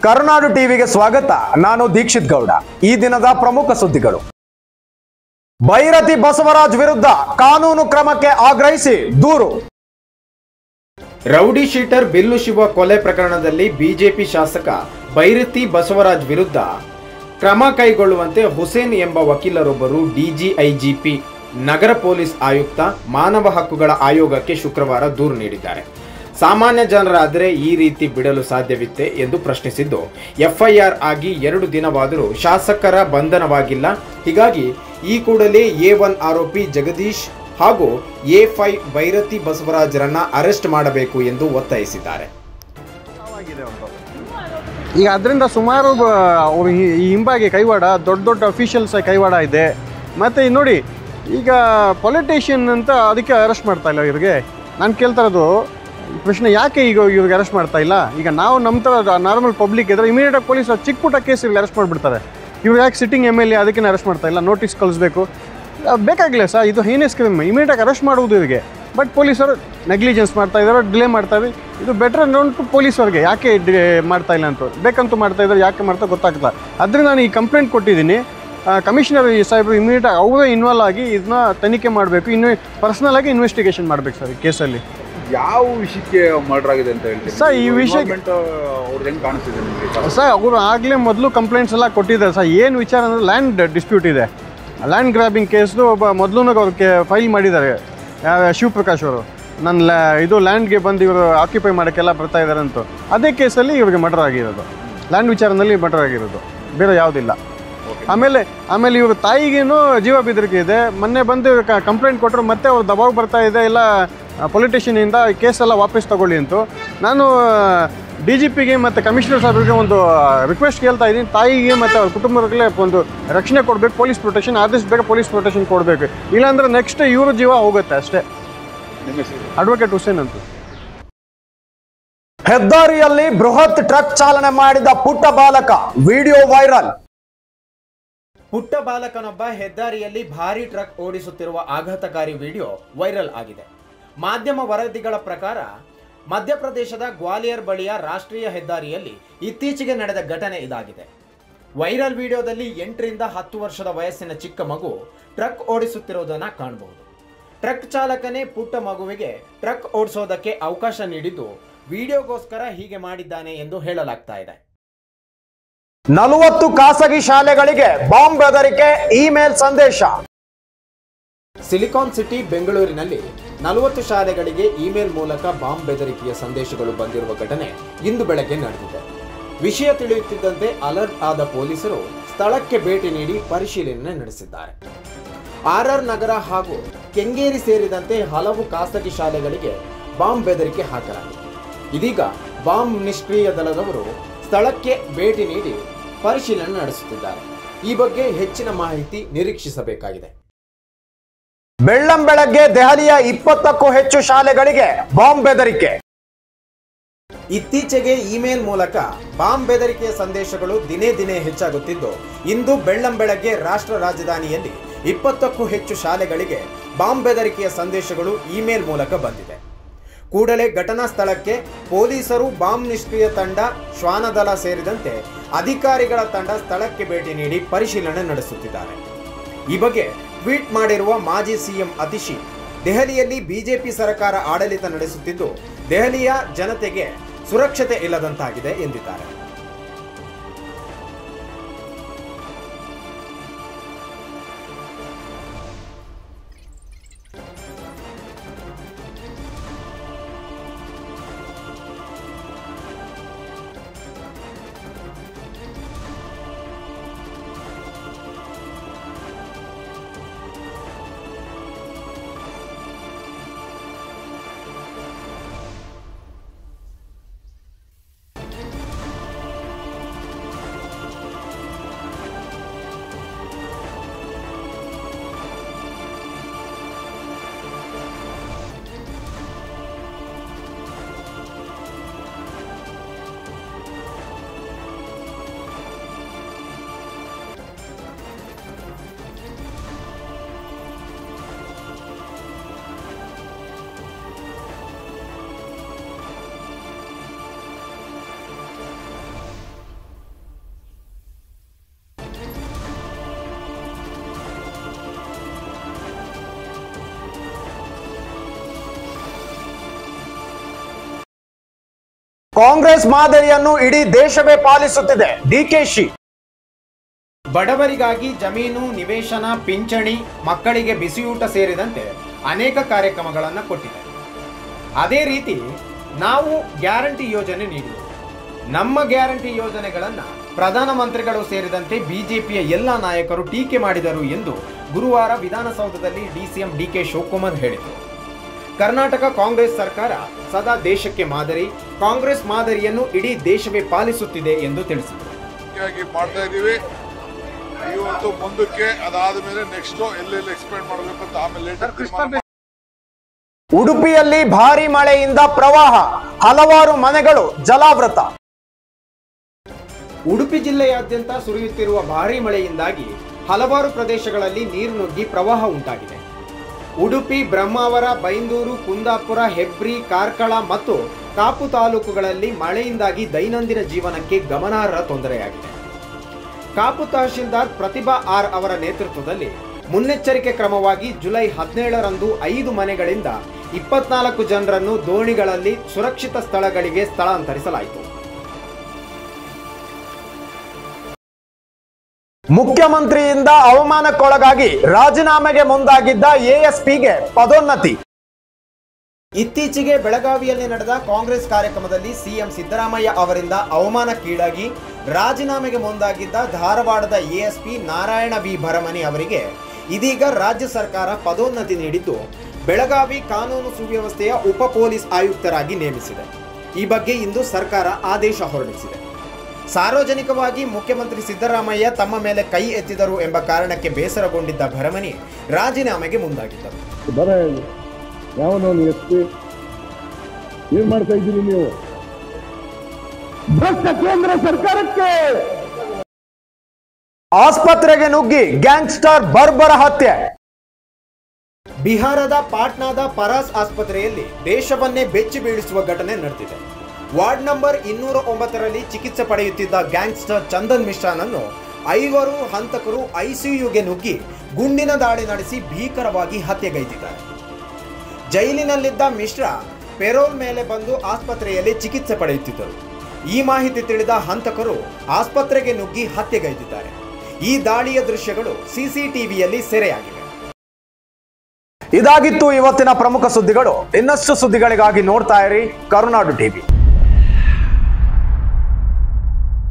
ಕರುನಾಡು ಟಿವಿಗೆ ಸ್ವಾಗತ. ನಾನು ದೀಕ್ಷಿತ್ ಗೌಡ. ಈ ದಿನದ ಪ್ರಮುಖ ಸುದ್ದಿಗಳು. ಭೈರತಿ ಬಸವರಾಜ್ ವಿರುದ್ಧ ಕಾನೂನು ಕ್ರಮಕ್ಕೆ ಆಗ್ರಹಿಸಿ ದೂರು. ರೌಡಿ ಶೀಟರ್ ಬಿಲ್ಲು ಶಿವ ಕೊಲೆ ಪ್ರಕರಣದಲ್ಲಿ ಬಿಜೆಪಿ ಶಾಸಕ ಭೈರತಿ ಬಸವರಾಜ್ ವಿರುದ್ಧ ಕ್ರಮ ಕೈಗೊಳ್ಳುವಂತೆ ಹುಸೇನ್ ಎಂಬ ವಕೀಲರೊಬ್ಬರು ಡಿಜಿಐಜಿಪಿ ನಗರ ಪೊಲೀಸ್ ಆಯುಕ್ತ ಮಾನವ ಹಕ್ಕುಗಳ ಆಯೋಗಕ್ಕೆ ಶುಕ್ರವಾರ ದೂರು ನೀಡಿದ್ದಾರೆ. ಸಾಮಾನ್ಯ ಜನರಾದರೆ ಈ ರೀತಿ ಬಿಡಲು ಸಾಧ್ಯವಿತ್ತೆ ಎಂದು ಪ್ರಶ್ನಿಸಿದ್ದು, ಎಫ್ಐಆರ್ ಆಗಿ 2 ದಿನವಾದರೂ ಶಾಸಕರ ಬಂಧನವಾಗಿಲ್ಲ. ಹೀಗಾಗಿ ಈ ಕೂಡಲೇ A1 ಆರೋಪಿ ಜಗದೀಶ್ ಹಾಗೂ A5 ಭೈರತಿ ಬಸವರಾಜರನ್ನ ಅರೆಸ್ಟ್ ಮಾಡಬೇಕು ಎಂದು ಒತ್ತಾಯಿಸಿದ್ದಾರೆ. ಈಗ ಅದರಿಂದ ಸುಮಾರು ಈ ಹಿಂಬಾಗಿ ಕೈವಾಡ, ದೊಡ್ಡ ಅಫಿಷಿಯಲ್ಸ್ ಕೈವಾಡ ಇದೆ. ಮತ್ತು ನೋಡಿ, ಈಗ ಪೊಲಿಟಿಷಿಯನ್ ಅಂತ ಅದಕ್ಕೆ ಅರೆಸ್ಟ್ ಮಾಡ್ತಾ ಇಲ್ಲ ಇವ್ರಿಗೆ. ನಾನು ಕೇಳ್ತಾ ಇರೋದು ಪ್ರಶ್ನೆ, ಯಾಕೆ ಈಗ ಇವ್ರಿಗೆ ಅರೆಸ್ಟ್ ಮಾಡ್ತಾ ಇಲ್ಲ? ಈಗ ನಾವು ನಮ್ಮ ಥರ ನಾರ್ಮಲ್ ಪಬ್ಲಿಕ್ ಇದ್ದರೆ ಇಮಿಡಿಯೇಟಾಗಿ ಪೊಲೀಸ್ ಚಿಕ್ಕ ಪುಟ್ಟ ಕೇಸ್ ಇವ್ರಿಗೆ ಅರೆಸ್ಟ್ ಮಾಡಿಬಿಡ್ತಾರೆ. ಇವ್ರು ಯಾಕೆ ಸಿಟ್ಟಿಂಗ್ MLA ಅದಕ್ಕೆ ಅರೆಸ್ಟ್ ಮಾಡ್ತಾ ಇಲ್ಲ? ನೋಟಿಸ್ ಕಳಿಸ್ಬೇಕು, ಬೇಕಾಗಿಲ್ಲ ಸರ್. ಇದು ಹೀನಿಯಸ್ ಕ್ರೈಮ್, ಇಮಿಡಿಯೇಟಾಗಿ ಅರೆಸ್ಟ್ ಮಾಡುವುದು ಇವರಿಗೆ. ಬಟ್ ಪೊಲೀಸರು ನೆಗ್ಲಿಜೆನ್ಸ್ ಮಾಡ್ತಾ ಇದ್ದಾರೆ, ಡಿಲೇ ಮಾಡ್ತಾ ಇದ್ದಾರೆ. ಇದು ಬೆಟರ್ ನೋಡ್ತು ಪೊಲೀಸವ್ರಿಗೆ ಯಾಕೆ ಮಾಡ್ತಾ ಇಲ್ಲ ಅಂತ, ಬೇಕಂತೂ ಮಾಡ್ತಾ ಇದ್ದಾರೆ, ಯಾಕೆ ಮಾಡ್ತಾ ಗೊತ್ತಾಗ್ತಲ್ಲ. ಅದರಿಂದ ನಾನು ಈ ಕಂಪ್ಲೇಂಟ್ ಕೊಟ್ಟಿದ್ದೀನಿ. ಕಮಿಷನರ್ ಸಾಹೇಬರು ಇಮಿಡಿಯೇಟಾಗಿ ಅವರೇ ಇನ್ವಾಲ್ವ್ ಆಗಿ ಇದನ್ನ ತನಿಖೆ ಮಾಡಬೇಕು. ಪರ್ಸನಲ್ ಆಗಿ ಇನ್ವೆಸ್ಟಿಗೇಷನ್ ಮಾಡಬೇಕು ಸರ್ ಈ ಕೇಸಲ್ಲಿ. ಯಾವ ವಿಷಯಕ್ಕೆ ಮರ್ಡರ್ ಆಗಿದೆ ಅಂತ ಹೇಳ್ತೀವಿ ಸರ್? ಈ ವಿಷಯಕ್ಕೆ ಅವ್ರು ಹೆಂಗೆ ಕಾಣಿಸ್ತಿದೆ ನಿಮಗೆ ಸರ್? ಅವರು ಆಗಲೇ ಮೊದಲು ಕಂಪ್ಲೇಂಟ್ಸ್ ಎಲ್ಲ ಕೊಟ್ಟಿದ್ದಾರೆ ಸರ್. ಏನು ವಿಚಾರ ಅಂದರೆ ಲ್ಯಾಂಡ್ ಡಿಸ್ಪ್ಯೂಟ್ ಇದೆ. ಲ್ಯಾಂಡ್ ಗ್ರಾಬಿಂಗ್ ಕೇಸ್ದು ಮೊದಲು ಅವ್ರಿಗೆ ಫೈಲ್ ಮಾಡಿದ್ದಾರೆ ಶಿವಪ್ರಕಾಶ್ ಅವರು. ಇದು ಲ್ಯಾಂಡ್ಗೆ ಬಂದು ಇವರು ಆಕ್ಯುಪೈ ಮಾಡೋಕ್ಕೆಲ್ಲ ಬರ್ತಾ ಇದ್ದಾರೆ ಅಂತ. ಅದೇ ಕೇಸಲ್ಲಿ ಇವ್ರಿಗೆ ಮರ್ಡರ್ ಆಗಿರೋದು, ಲ್ಯಾಂಡ್ ವಿಚಾರದಲ್ಲಿ ಮರ್ಡರ್ ಆಗಿರೋದು, ಬೇರೆ ಯಾವುದಿಲ್ಲ. ಆಮೇಲೆ ಇವ್ರ ತಾಯಿಗೇನು ಜೀವ ಬೆದರಿಕೆ ಇದೆ. ಮೊನ್ನೆ ಬಂದು ಕಂಪ್ಲೇಂಟ್ ಕೊಟ್ಟರು, ಮತ್ತೆ ಅವ್ರು ದಬಾವ್ ಬರ್ತಾ ಇದೆ, ಇಲ್ಲ ಪೊಲಿಟಿಷಿಯನಿಂದ ಕೇಸೆಲ್ಲ ವಾಪಸ್ ತಗೊಳ್ಳಿ ಅಂತ. ನಾನು DGPಗೆ ಮತ್ತು ಕಮಿಷನರ್ ಸಾಹೇಬ್ರಿಗೆ ಒಂದು ರಿಕ್ವೆಸ್ಟ್ ಕೇಳ್ತಾ ಇದ್ದೀನಿ. ತಾಯಿಗೆ ಮತ್ತು ಅವ್ರ ಕುಟುಂಬಗಳಿಗೆ ಒಂದು ರಕ್ಷಣೆ ಕೊಡಬೇಕು, ಪೊಲೀಸ್ ಪ್ರೊಟೆಕ್ಷನ್ ಆದಷ್ಟು ಬೇಗ ಪೊಲೀಸ್ ಪ್ರೊಟೆಕ್ಷನ್ ಕೊಡಬೇಕು. ಇಲ್ಲಾಂದರೆ ನೆಕ್ಸ್ಟ್ ಇವ್ರ ಜೀವ ಹೋಗುತ್ತೆ ಅಷ್ಟೇ. ಅಡ್ವೊಕೇಟ್ ಹುಸೇನ್ ಅಂತ. ಹೆದ್ದಾರಿಯಲ್ಲಿ ಬೃಹತ್ ಟ್ರಕ್ ಚಾಲನೆ ಮಾಡಿದ ಪುಟ್ಟ ಬಾಲಕ, ವಿಡಿಯೋ ವೈರಲ್. ಪುಟ್ಟ ಬಾಲಕನೊಬ್ಬ ಹೆದ್ದಾರಿಯಲ್ಲಿ ಭಾರೀ ಟ್ರಕ್ ಓಡಿಸುತ್ತಿರುವ ಆಘಾತಕಾರಿ ವಿಡಿಯೋ ವೈರಲ್ ಆಗಿದೆ. ಮಾಧ್ಯಮ ವರದಿಗಳ ಪ್ರಕಾರ ಮಧ್ಯಪ್ರದೇಶದ ಗ್ವಾಲಿಯರ್ ಬಳಿಯ ರಾಷ್ಟ್ರೀಯ ಹೆದ್ದಾರಿಯಲ್ಲಿ ಇತ್ತೀಚೆಗೆ ನಡೆದ ಘಟನೆ ಇದಾಗಿದೆ. ವೈರಲ್ ವಿಡಿಯೋದಲ್ಲಿ 8 ರಿಂದ 10 ವರ್ಷದ ವಯಸ್ಸಿನ ಚಿಕ್ಕ ಮಗು ಟ್ರಕ್ ಓಡಿಸುತ್ತಿರುವುದನ್ನು ಕಾಣಬಹುದು. ಟ್ರಕ್ ಚಾಲಕನೇ ಪುಟ್ಟ ಮಗುವಿಗೆ ಟ್ರಕ್ ಓಡಿಸೋದಕ್ಕೆ ಅವಕಾಶ ನೀಡಿದ್ದು ವಿಡಿಯೋಗೋಸ್ಕರ ಹೀಗೆ ಮಾಡಿದ್ದಾನೆ ಎಂದು ಹೇಳಲಾಗ್ತಾ ಇದೆ. 40 ಖಾಸಗಿ ಶಾಲೆಗಳಿಗೆ ಬಾಂಬ್ ಬೆದರಿಕೆ ಇಮೇಲ್ ಸಂದೇಶ. ಸಿಲಿಕಾನ್ ಸಿಟಿ ಬೆಂಗಳೂರಿನಲ್ಲಿ 40 ಶಾಲೆಗಳಿಗೆ ಇಮೇಲ್ ಮೂಲಕ ಬಾಂಬ್ ಬೆದರಿಕೆಯ ಸಂದೇಶಗಳು ಬಂದಿರುವ ಘಟನೆ ಇಂದು ಬೆಳಗ್ಗೆ ನಡೆದಿದೆ. ವಿಷಯ ತಿಳಿಯುತ್ತಿದ್ದಂತೆ ಅಲರ್ಟ್ ಆದ ಪೊಲೀಸರು ಸ್ಥಳಕ್ಕೆ ಭೇಟಿ ನೀಡಿ ಪರಿಶೀಲನೆ ನಡೆಸಿದ್ದಾರೆ. RR ನಗರ ಹಾಗೂ ಕೆಂಗೇರಿ ಸೇರಿದಂತೆ ಹಲವು ಖಾಸಗಿ ಶಾಲೆಗಳಿಗೆ ಬಾಂಬ್ ಬೆದರಿಕೆ ಹಾಕಲಾಗಿದೆ. ಇದೀಗ ಬಾಂಬ್ ನಿಷ್ಕ್ರಿಯ ದಳದವರು ಸ್ಥಳಕ್ಕೆ ಭೇಟಿ ನೀಡಿ ಪರಿಶೀಲನೆ ನಡೆಸುತ್ತಿದ್ದಾರೆ. ಈ ಬಗ್ಗೆ ಹೆಚ್ಚಿನ ಮಾಹಿತಿ ನಿರೀಕ್ಷಿಸಬೇಕಾಗಿದೆ. ಬೆಳ್ಳಂಬೆಳಗ್ಗೆ ದೆಹಲಿಯ 20ಕ್ಕೂ ಹೆಚ್ಚು ಶಾಲೆಗಳಿಗೆ ಬಾಂಬ್ ಬೆದರಿಕೆ. ಇತ್ತೀಚೆಗೆ ಇಮೇಲ್ ಮೂಲಕ ಬಾಂಬ್ ಬೆದರಿಕೆಯ ಸಂದೇಶಗಳು ದಿನೇ ದಿನೇ ಹೆಚ್ಚಾಗುತ್ತಿದ್ದು, ಇಂದು ಬೆಳ್ಳಂಬೆಳಗ್ಗೆ ರಾಷ್ಟ್ರ ರಾಜಧಾನಿಯಲ್ಲಿ 20ಕ್ಕೂ ಹೆಚ್ಚು ಶಾಲೆಗಳಿಗೆ ಬಾಂಬ್ ಬೆದರಿಕೆಯ ಸಂದೇಶಗಳು ಇಮೇಲ್ ಮೂಲಕ ಬಂದಿದೆ. ಕೂಡಲೇ ಘಟನಾ ಸ್ಥಳಕ್ಕೆ ಪೊಲೀಸರು, ಬಾಂಬ್ ನಿಷ್ಕ್ರಿಯ ತಂಡ, ಶ್ವಾನದಳ ಸೇರಿದಂತೆ ಅಧಿಕಾರಿಗಳ ತಂಡ ಸ್ಥಳಕ್ಕೆ ಭೇಟಿ ನೀಡಿ ಪರಿಶೀಲನೆ ನಡೆಸುತ್ತಿದ್ದಾರೆ. ಈ ಬಗ್ಗೆ ಟ್ವೀಟ್ ಮಾಡಿರುವ ಮಾಜಿ CM ಅತಿಶಿ, ದೆಹಲಿಯಲ್ಲಿ ಬಿಜೆಪಿ ಸರ್ಕಾರ ಆಡಳಿತ ನಡೆಸುತ್ತಿದ್ದು ದೆಹಲಿಯ ಜನತೆಗೆ ಸುರಕ್ಷತೆ ಇಲ್ಲದಂತಾಗಿದೆ ಎಂದಿದ್ದಾರೆ. ಕಾಂಗ್ರೆಸ್ ಮಾದರಿಯನ್ನು ಇಡೀ ದೇಶವೇ ಪಾಲಿಸುತ್ತಿದೆ ಡಿಕೆಶಿ. ಬಡವರಿಗಾಗಿ ಜಮೀನು, ನಿವೇಶನ, ಪಿಂಚಣಿ, ಮಕ್ಕಳಿಗೆ ಬಿಸಿಯೂಟ ಸೇರಿದಂತೆ ಅನೇಕ ಕಾರ್ಯಕ್ರಮಗಳನ್ನು ಕೊಟ್ಟಿದೆ. ಅದೇ ರೀತಿ ನಾವು ಗ್ಯಾರಂಟಿ ಯೋಜನೆ ನೀಡಿದೆ. ನಮ್ಮ ಗ್ಯಾರಂಟಿ ಯೋಜನೆಗಳನ್ನು ಪ್ರಧಾನಮಂತ್ರಿಗಳು ಸೇರಿದಂತೆ ಬಿಜೆಪಿಯ ಎಲ್ಲ ನಾಯಕರು ಟೀಕೆ ಮಾಡಿದರು ಎಂದು ಗುರುವಾರ ವಿಧಾನಸೌಧದಲ್ಲಿ ಡಿಸಿಎಂ ಡಿಕೆ ಶಿವಕುಮಾರ್ ಹೇಳಿದರು. ಕರ್ನಾಟಕ ಕಾಂಗ್ರೆಸ್ ಸರ್ಕಾರ ಸದಾ ದೇಶಕ್ಕೆ ಮಾದರಿ, ಕಾಂಗ್ರೆಸ್ ಮಾದರಿಯನ್ನು ಇಡೀ ದೇಶವೇ ಪಾಲಿಸುತ್ತಿದೆ ಎಂದು ತಿಳಿಸಿದರು. ಮಾಡ್ತಾ ಇದೀವಿ ಇವತ್ತು, ಮುಂದಕ್ಕೆ ಅದಾದ ಮೇಲೆ ನೆಕ್ಸ್ಟ್ ಎಲ್ಲೆಲ್ಲಿ ಎಕ್ಸ್ಪ್ಲೇನ್ ಮಾಡಬೇಕು ಅಂತ ಆಮೇಲೆ. ಉಡುಪಿಯಲ್ಲಿ ಭಾರೀ ಮಳೆಯಿಂದ ಪ್ರವಾಹ, ಹಲವಾರು ಮನೆಗಳು ಜಲಾವೃತ. ಉಡುಪಿ ಜಿಲ್ಲೆಯಾದ್ಯಂತ ಸುರಿಯುತ್ತಿರುವ ಭಾರೀ ಮಳೆಯಿಂದಾಗಿ ಹಲವಾರು ಪ್ರದೇಶಗಳಲ್ಲಿ ನೀರು ನುಗ್ಗಿ ಪ್ರವಾಹ ಉಂಟಾಗಿದೆ. ಉಡುಪಿ, ಬ್ರಹ್ಮಾವರ, ಬೈಂದೂರು, ಕುಂದಾಪುರ, ಹೆಬ್ರಿ, ಕಾರ್ಕಳ ಮತ್ತು ಕಾಪು ತಾಲೂಕುಗಳಲ್ಲಿ ಮಳೆಯಿಂದಾಗಿ ದೈನಂದಿನ ಜೀವನಕ್ಕೆ ಗಮನಾರ್ಹ ತೊಂದರೆಯಾಗಿದೆ. ಕಾಪು ತಹಶೀಲ್ದಾರ್ ಪ್ರತಿಭಾ ಆರ್ ಅವರ ನೇತೃತ್ವದಲ್ಲಿ ಮುನ್ನೆಚ್ಚರಿಕೆ ಕ್ರಮವಾಗಿ ಜುಲೈ 17ರಂದು 5 ಮನೆಗಳಿಂದ 24 ಜನರನ್ನು ದೋಣಿಗಳಲ್ಲಿ ಸುರಕ್ಷಿತ ಸ್ಥಳಗಳಿಗೆ ಸ್ಥಳಾಂತರಿಸಲಾಯಿತು. ಮುಖ್ಯಮಂತ್ರಿಯಿಂದ ಅವಮಾನಕ್ಕೊಳಗಾಗಿ ರಾಜೀನಾಮೆಗೆ ಮುಂದಾಗಿದ್ದ ಎಎಸ್ಪಿಗೆ ಪದೋನ್ನತಿ. ಇತ್ತೀಚೆಗೆ ಬೆಳಗಾವಿಯಲ್ಲಿ ನಡೆದ ಕಾಂಗ್ರೆಸ್ ಕಾರ್ಯಕ್ರಮದಲ್ಲಿ ಸಿಎಂ ಸಿದ್ದರಾಮಯ್ಯ ಅವರಿಂದ ಅವಮಾನಕ್ಕೀಡಾಗಿ ರಾಜೀನಾಮೆಗೆ ಮುಂದಾಗಿದ್ದ ಧಾರವಾಡದ ಎಎಸ್ಪಿ ನಾರಾಯಣ ವಿ ಭರಮನಿ ಅವರಿಗೆ ಇದೀಗ ರಾಜ್ಯ ಸರ್ಕಾರ ಪದೋನ್ನತಿ ನೀಡಿದ್ದು ಬೆಳಗಾವಿ ಕಾನೂನು ಸುವ್ಯವಸ್ಥೆಯ ಉಪ ಪೊಲೀಸ್ ಆಯುಕ್ತರಾಗಿ ನೇಮಿಸಿದೆ. ಈ ಬಗ್ಗೆ ಇಂದು ಸರ್ಕಾರ ಆದೇಶ ಹೊರಡಿಸಿದೆ. ಸಾರ್ವಜನಿಕವಾಗಿ ಮುಖ್ಯಮಂತ್ರಿ ಸಿದ್ದರಾಮಯ್ಯ ತಮ್ಮ ಮೇಲೆ ಕೈ ಎತ್ತಿದರು ಎಂಬ ಕಾರಣಕ್ಕೆ ಬೇಸರಗೊಂಡಿದ್ದ ಭರಮನಿ ರಾಜೀನಾಮೆಗೆ ಮುಂದಾಗಿದ್ದರು. ಏನ್ ಮಾಡ್ತಾ ಇದ್ದೀರಿ ನೀವು? ಭ್ರಷ್ಟ ಕೇಂದ್ರ ಸರ್ಕಾರಕ್ಕೆ. ಆಸ್ಪತ್ರೆಗೆ ನುಗ್ಗಿ ಗ್ಯಾಂಗ್ಸ್ಟರ್ ಬರ್ಬರ ಹತ್ಯೆ. ಬಿಹಾರದ ಪಾಟ್ನಾದ ಪರಾಸ್ ಆಸ್ಪತ್ರೆಯಲ್ಲಿ ದೇಶವನ್ನೇ ಬೆಚ್ಚಿ ಬೀಳಿಸುವ ಘಟನೆ ನಡೆದಿದೆ. ವಾರ್ಡ್ ನಂಬರ್ 209ರಲ್ಲಿ ಚಿಕಿತ್ಸೆ ಪಡೆಯುತ್ತಿದ್ದ ಗ್ಯಾಂಗ್ಸ್ಟರ್ ಚಂದನ್ ಮಿಶ್ರಾನನ್ನು 5 ಹಂತಕರು ಐಸಿಯುಗೆ ನುಗ್ಗಿ ಗುಂಡಿನ ದಾಳಿ ನಡೆಸಿ ಭೀಕರವಾಗಿ ಹತ್ಯೆಗೈದಿದ್ದಾರೆ. ಜೈಲಿನಲ್ಲಿದ್ದ ಮಿಶ್ರಾ ಪೆರೋಲ್ ಮೇಲೆ ಬಂದು ಆಸ್ಪತ್ರೆಯಲ್ಲಿ ಚಿಕಿತ್ಸೆ ಪಡೆಯುತ್ತಿದ್ದರು. ಈ ಮಾಹಿತಿ ತಿಳಿದ ಹಂತಕರು ಆಸ್ಪತ್ರೆಗೆ ನುಗ್ಗಿ ಹತ್ಯೆಗೈದಿದ್ದಾರೆ. ಈ ದಾಳಿಯ ದೃಶ್ಯಗಳು ಸಿಸಿಟಿವಿಯಲ್ಲಿ ಸೆರೆಯಾಗಿವೆ. ಇದಾಗಿತ್ತು ಇವತ್ತಿನ ಪ್ರಮುಖ ಸುದ್ದಿಗಳು. ಇನ್ನಷ್ಟು ಸುದ್ದಿಗಳಿಗಾಗಿ ನೋಡ್ತಾ ಇರಿ ಕರುನಾಡು ಟಿವಿ.